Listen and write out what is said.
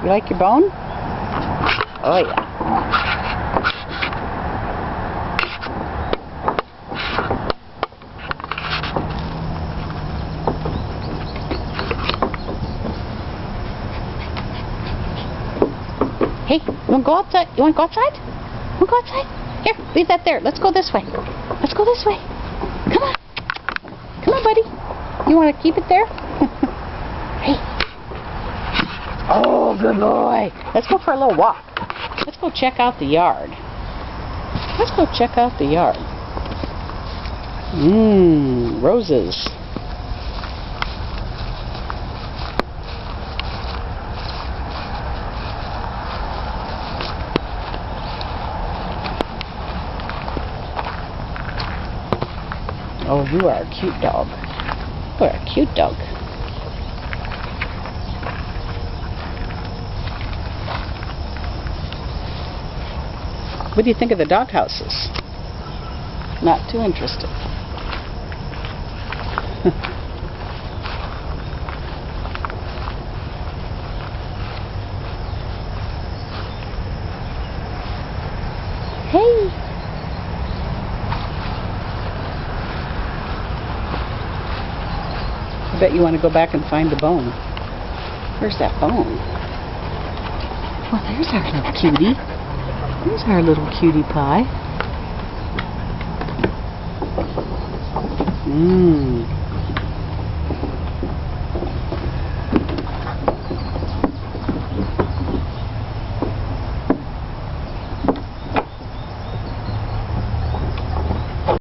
You like your bone? Oh yeah. Hey, you want to go outside? You want to go outside? You want to go outside? Here, leave that there. Let's go this way. Let's go this way. Come on. Come on, buddy. You want to keep it there? Hey. Oh, good boy. Let's go for a little walk. Let's go check out the yard. Let's go check out the yard. Roses. Oh, you are a cute dog. You are a cute dog. What do you think of the dog houses? Not too interested. Hey! I bet you want to go back and find the bone. Where's that bone? Well, there's our little cutie. There's our little cutie pie.